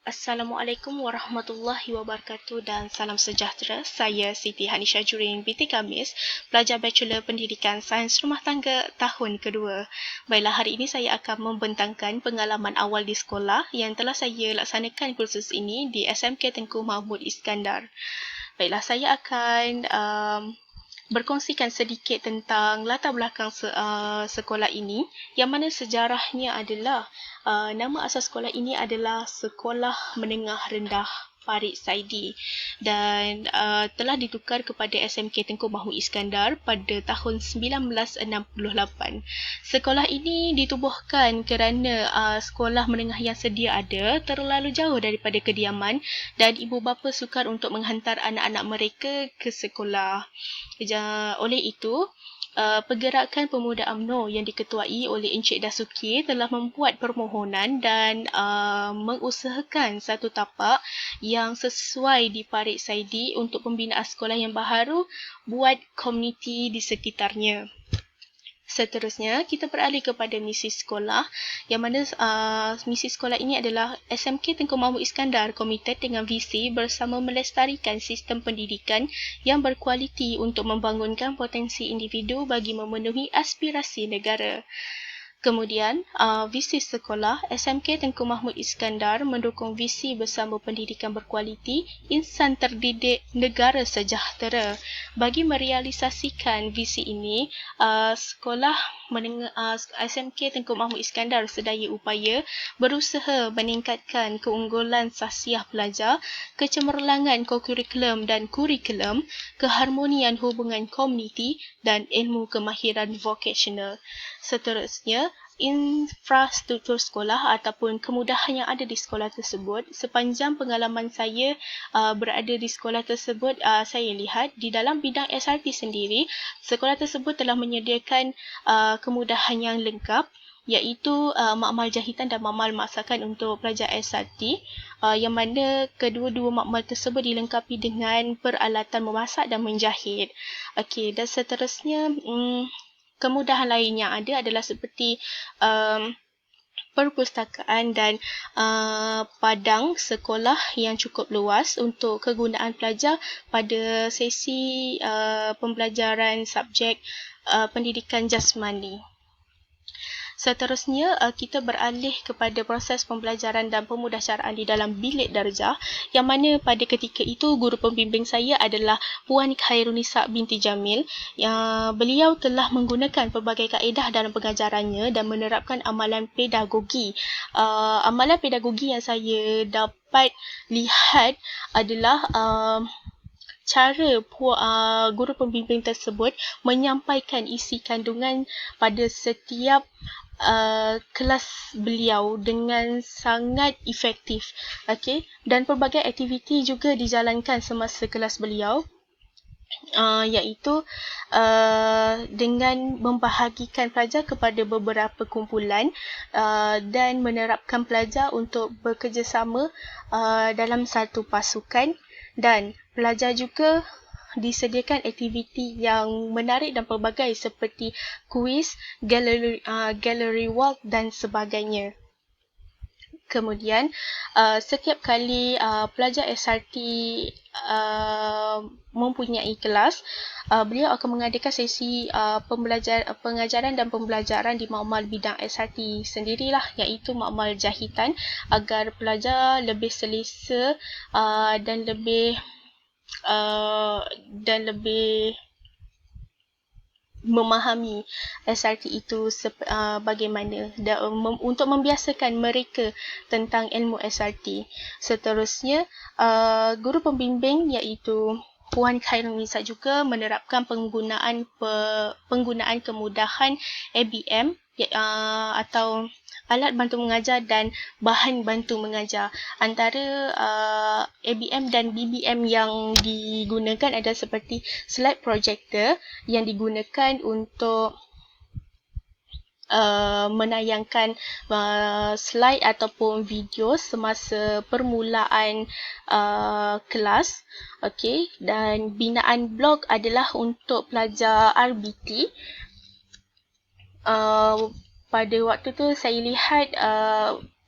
Assalamualaikum warahmatullahi wabarakatuh dan salam sejahtera. Saya Siti Hanisha Jurin binti Kamis, pelajar Bachelor Pendidikan Sains Rumah Tangga tahun kedua. Baiklah, hari ini saya akan membentangkan pengalaman awal di sekolah yang telah saya laksanakan kursus ini di SMK Tengku Mahmud Iskandar. Baiklah, saya akan berkongsikan sedikit tentang latar belakang sekolah ini, yang mana sejarahnya adalah nama asal sekolah ini adalah Sekolah Menengah Rendah Farid Saidi dan telah ditukar kepada SMK Tengku Mahmud Iskandar pada tahun 1968. Sekolah ini ditubuhkan kerana sekolah menengah yang sedia ada terlalu jauh daripada kediaman dan ibu bapa sukar untuk menghantar anak-anak mereka ke sekolah. Oleh itu, Pergerakan Pemuda UMNO yang diketuai oleh Encik Dasuki telah membuat permohonan dan mengusahakan satu tapak yang sesuai di Farid Saidi untuk pembinaan sekolah yang baharu buat komuniti di sekitarnya. Seterusnya, kita beralih kepada misi sekolah, yang mana misi sekolah ini adalah SMK Tengku Mahmud Iskandar komited dengan visi bersama melestarikan sistem pendidikan yang berkualiti untuk membangunkan potensi individu bagi memenuhi aspirasi negara. Kemudian, visi sekolah SMK Tengku Mahmud Iskandar mendukung visi bersama pendidikan berkualiti, insan terdidik, negara sejahtera. Bagi merealisasikan visi ini, SMK Tengku Mahmud Iskandar sedaya upaya berusaha meningkatkan keunggulan sahsiah pelajar, kecemerlangan kokurikulum dan kurikulum, keharmonian hubungan komuniti dan ilmu kemahiran vokasional. Seterusnya, infrastruktur sekolah ataupun kemudahan yang ada di sekolah tersebut. Sepanjang pengalaman saya berada di sekolah tersebut, saya lihat di dalam bidang SRT sendiri, sekolah tersebut telah menyediakan kemudahan yang lengkap, iaitu makmal jahitan dan makmal masakan untuk pelajar SRT, yang mana kedua-dua makmal tersebut dilengkapi dengan peralatan memasak dan menjahit. Okey, dan seterusnya, kemudahan lain yang ada adalah seperti perpustakaan dan padang sekolah yang cukup luas untuk kegunaan pelajar pada sesi pembelajaran subjek pendidikan jasmani. Seterusnya, kita beralih kepada proses pembelajaran dan pemudahcaraan di dalam bilik darjah, yang mana pada ketika itu guru pembimbing saya adalah Puan Khairunisa binti Jamil. Beliau telah menggunakan pelbagai kaedah dalam pengajarannya dan menerapkan amalan pedagogi. Amalan pedagogi yang saya dapat lihat adalah cara guru pembimbing tersebut menyampaikan isi kandungan pada setiap kelas beliau dengan sangat efektif. Okey, dan pelbagai aktiviti juga dijalankan semasa kelas beliau, iaitu dengan membahagikan pelajar kepada beberapa kumpulan dan menerapkan pelajar untuk bekerjasama dalam satu pasukan, dan pelajar juga disediakan aktiviti yang menarik dan pelbagai seperti kuis, gallery walk dan sebagainya. Kemudian, setiap kali pelajar SRT mempunyai kelas, beliau akan mengadakan sesi pengajaran dan pembelajaran di makmal bidang SRT sendirilah, iaitu makmal jahitan, agar pelajar lebih selesa dan lebih memahami SRT itu bagaimana untuk membiasakan mereka tentang ilmu SRT. Seterusnya, guru pembimbing iaitu Puan Khairunisa juga menerapkan penggunaan kemudahan ABM atau alat bantu mengajar dan bahan bantu mengajar. Antara ABM dan BBM yang digunakan adalah seperti slide projector yang digunakan untuk menayangkan slide ataupun video semasa permulaan kelas. Okey, dan binaan blog adalah untuk pelajar RBT. Pada waktu tu saya lihat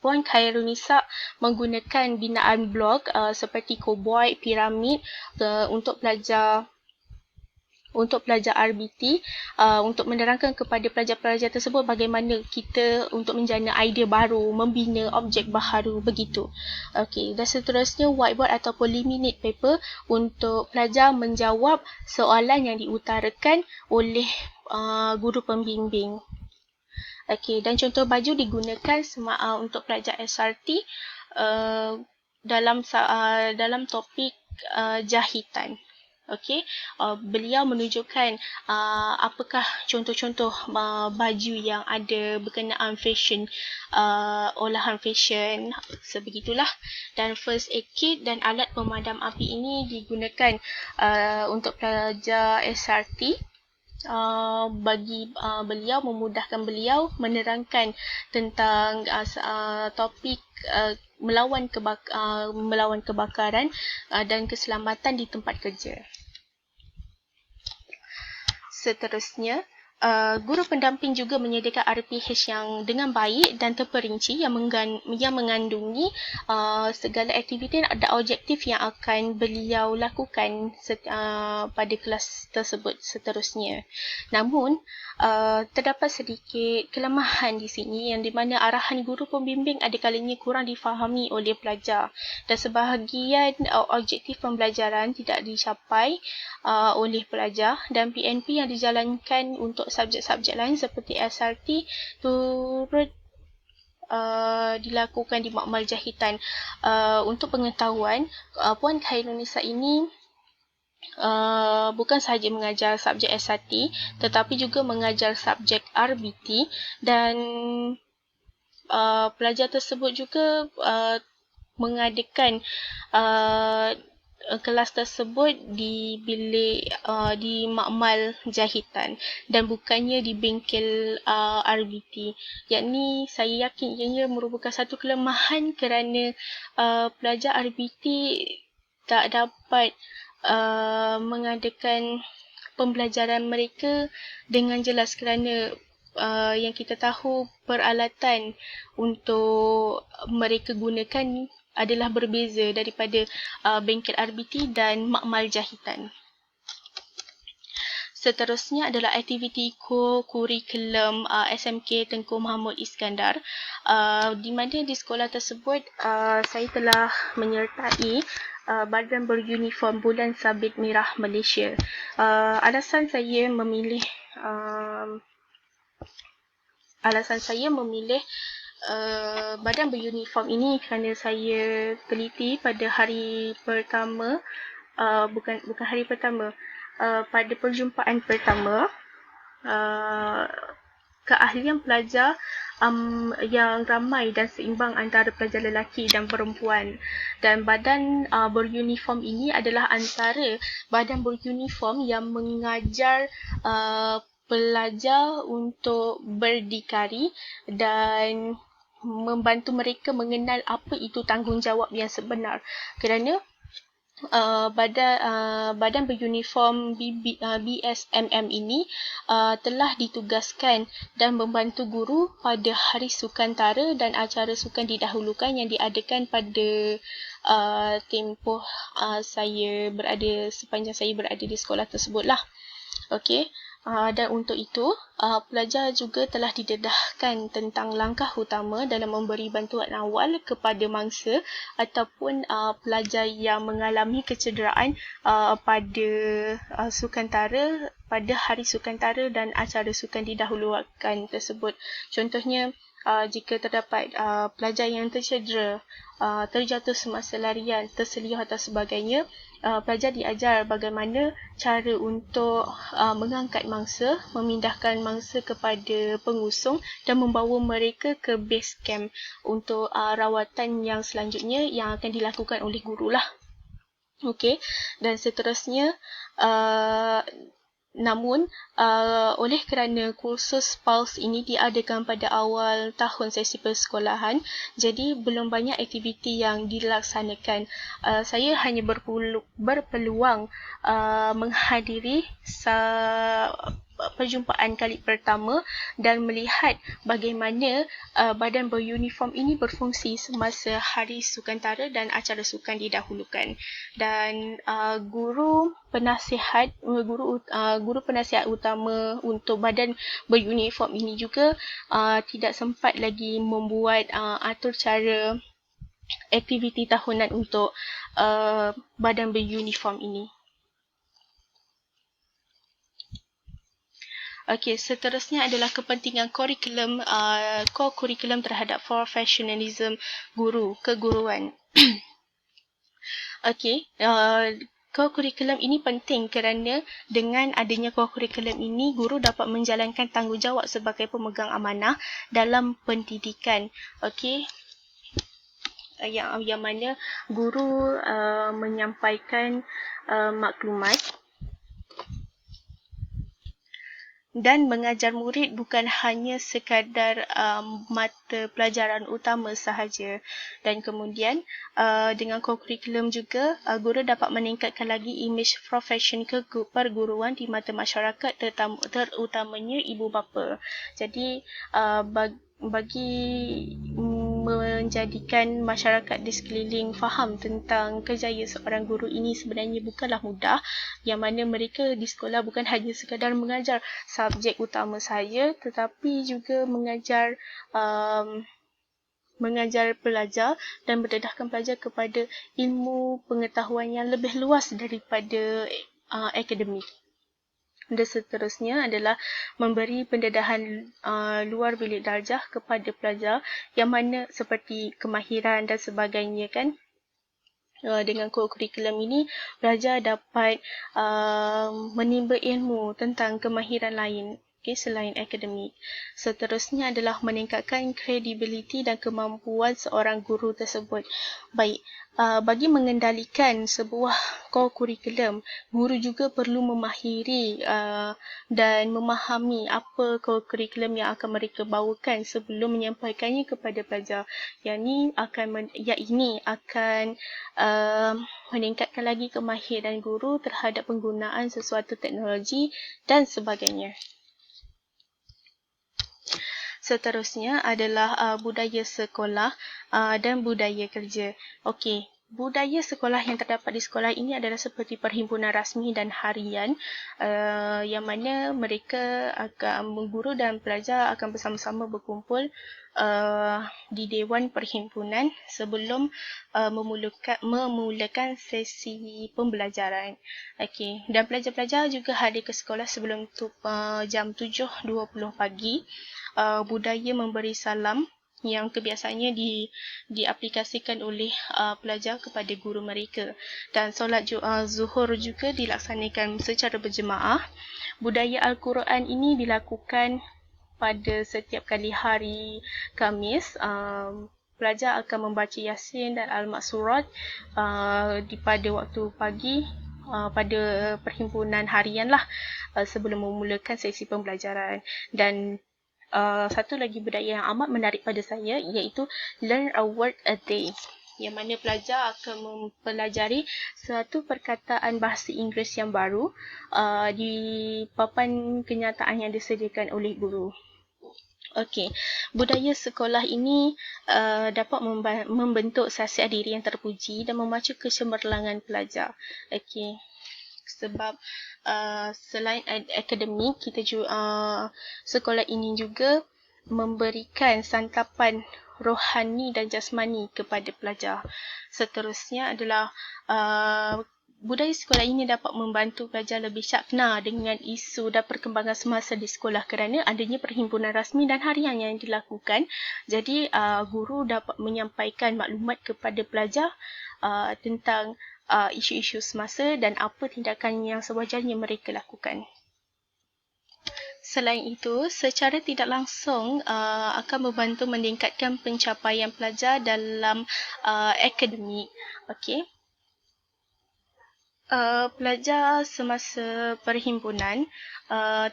Puan Khairunisa menggunakan binaan blog seperti Cowboy, Piramid untuk pelajar RBT untuk menerangkan kepada pelajar-pelajar tersebut bagaimana kita untuk menjana idea baru, membina objek baharu, begitu. Okey, dan seterusnya whiteboard ataupun laminate paper untuk pelajar menjawab soalan yang diutarakan oleh guru pembimbing. Okey, dan contoh baju digunakan untuk pelajar SRT dalam topik jahitan. Okey, beliau menunjukkan apakah contoh-contoh baju yang ada berkenaan fashion, olahan fashion, sebegitulah. Dan first aid kit dan alat pemadam api ini digunakan untuk pelajar SRT. Bagi beliau, memudahkan beliau menerangkan tentang topik melawan kebakaran dan keselamatan di tempat kerja. Seterusnya, guru pendamping juga menyediakan RPH yang dengan baik dan terperinci yang mengandungi segala aktiviti dan objektif yang akan beliau lakukan pada kelas tersebut seterusnya. Namun, terdapat sedikit kelemahan di sini yang di mana arahan guru pembimbing ada kalanya kurang difahami oleh pelajar dan sebahagian objektif pembelajaran tidak dicapai oleh pelajar, dan PNP yang dijalankan untuk subjek-subjek lain seperti SRT turut dilakukan di makmal jahitan. Untuk pengetahuan, Puan Khairunisa ini bukan sahaja mengajar subjek SRT tetapi juga mengajar subjek RBT, dan pelajar tersebut juga mengadakan kelas tersebut di bilik di makmal jahitan dan bukannya di bengkel RBT. Yakni saya yakin ianya merupakan satu kelemahan kerana pelajar RBT tak dapat mengadakan pembelajaran mereka dengan jelas kerana yang kita tahu peralatan untuk mereka gunakan adalah berbeza daripada bengkel RBT dan makmal jahitan. Seterusnya adalah aktiviti kurikulum SMK Tengku Mahmud Iskandar, di mana di sekolah tersebut saya telah menyertai Badan Beruniform Bulan Sabit Merah Malaysia. Alasan saya memilih badan beruniform ini kerana saya teliti pada hari pertama, bukan hari pertama, pada perjumpaan pertama, keahlian pelajar yang ramai dan seimbang antara pelajar lelaki dan perempuan, dan badan beruniform ini adalah antara badan beruniform yang mengajar pelajar untuk berdikari dan membantu mereka mengenal apa itu tanggungjawab yang sebenar, kerana badan beruniform BSMM ini telah ditugaskan dan membantu guru pada hari sukantara dan acara sukan didahulukan yang diadakan pada tempoh sepanjang saya berada di sekolah tersebutlah. Okey. Dan untuk itu, pelajar juga telah didedahkan tentang langkah utama dalam memberi bantuan awal kepada mangsa ataupun pelajar yang mengalami kecederaan pada hari sukantara dan acara sukan didahulukan tersebut. Contohnya, jika terdapat pelajar yang tercedera, terjatuh semasa larian, terselia atau sebagainya, pelajar diajar bagaimana cara untuk mengangkat mangsa, memindahkan mangsa kepada pengusung dan membawa mereka ke base camp untuk rawatan yang selanjutnya yang akan dilakukan oleh gurulah. Okey, dan seterusnya, namun oleh kerana kursus PULSE ini diadakan pada awal tahun sesi persekolahan, jadi belum banyak aktiviti yang dilaksanakan. Saya hanya berpeluang menghadiri perjumpaan kali pertama dan melihat bagaimana badan beruniform ini berfungsi semasa Hari Sukantara dan acara sukan didahulukan. Dan guru penasihat utama untuk badan beruniform ini juga tidak sempat lagi membuat atur cara aktiviti tahunan untuk badan beruniform ini. Okey, seterusnya adalah kepentingan kurikulum, core kurikulum terhadap profesionalism guru, keguruan. Okey, core kurikulum ini penting kerana dengan adanya core kurikulum ini, guru dapat menjalankan tanggungjawab sebagai pemegang amanah dalam pendidikan. Okey, yang mana guru menyampaikan maklumat dan mengajar murid bukan hanya sekadar mata pelajaran utama sahaja. Dan kemudian dengan kurikulum juga guru dapat meningkatkan lagi imej profesion perguruan di mata masyarakat, terutamanya ibu bapa. Jadi bagi menjadikan masyarakat di sekeliling faham tentang kerjaya seorang guru ini sebenarnya bukanlah mudah, yang mana mereka di sekolah bukan hanya sekadar mengajar subjek utama saja, tetapi juga mengajar pelajar dan mendedahkan pelajar kepada ilmu pengetahuan yang lebih luas daripada akademik. Dan seterusnya adalah memberi pendedahan luar bilik darjah kepada pelajar yang mana seperti kemahiran dan sebagainya kan. Dengan kurikulum ini, pelajar dapat menimba ilmu tentang kemahiran lain selain akademik. Seterusnya adalah meningkatkan kredibiliti dan kemampuan seorang guru tersebut. Baik, bagi mengendalikan sebuah core kurikulum, guru juga perlu memahiri dan memahami apa core kurikulum yang akan mereka bawakan sebelum menyampaikannya kepada pelajar. Yang ini akan meningkatkan lagi kemahiran guru terhadap penggunaan sesuatu teknologi dan sebagainya. Seterusnya adalah budaya sekolah dan budaya kerja. Okey, budaya sekolah yang terdapat di sekolah ini adalah seperti perhimpunan rasmi dan harian, yang mana mereka guru dan pelajar akan bersama-sama berkumpul di Dewan Perhimpunan sebelum memulakan sesi pembelajaran. Okey, dan pelajar-pelajar juga hadir ke sekolah sebelum jam 7.20 pagi. Budaya memberi salam yang kebiasaannya diaplikasikan oleh pelajar kepada guru mereka. Dan solat zuhur juga dilaksanakan secara berjemaah. Budaya Al-Quran ini dilakukan pada setiap kali hari Khamis. Pelajar akan membaca Yasin dan Al-Maksurat pada waktu pagi pada perhimpunan harian lah sebelum memulakan sesi pembelajaran. Dan satu lagi budaya yang amat menarik pada saya iaitu learn a word a day, yang mana pelajar akan mempelajari satu perkataan bahasa Inggeris yang baru di papan kenyataan yang disediakan oleh guru. Okey, budaya sekolah ini dapat membentuk sasiat diri yang terpuji dan memacu kecemerlangan pelajar. Okey, sebab selain akademik, kita juga sekolah ini juga memberikan santapan rohani dan jasmani kepada pelajar. Seterusnya adalah budaya sekolah ini dapat membantu pelajar lebih syakna dengan isu dan perkembangan semasa di sekolah kerana adanya perhimpunan rasmi dan harian yang dilakukan. Jadi guru dapat menyampaikan maklumat kepada pelajar tentang isu-isu semasa dan apa tindakan yang sewajarnya mereka lakukan. Selain itu, secara tidak langsung akan membantu meningkatkan pencapaian pelajar dalam akademik. Okey. Pelajar semasa perhimpunan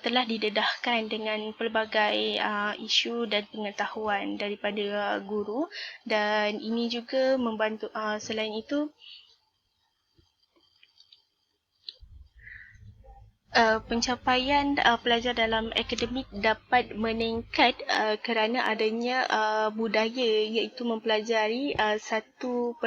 telah didedahkan dengan pelbagai isu dan pengetahuan daripada guru, dan ini juga membantu selain itu Pencapaian pelajar dalam akademik dapat meningkat kerana adanya budaya iaitu mempelajari satu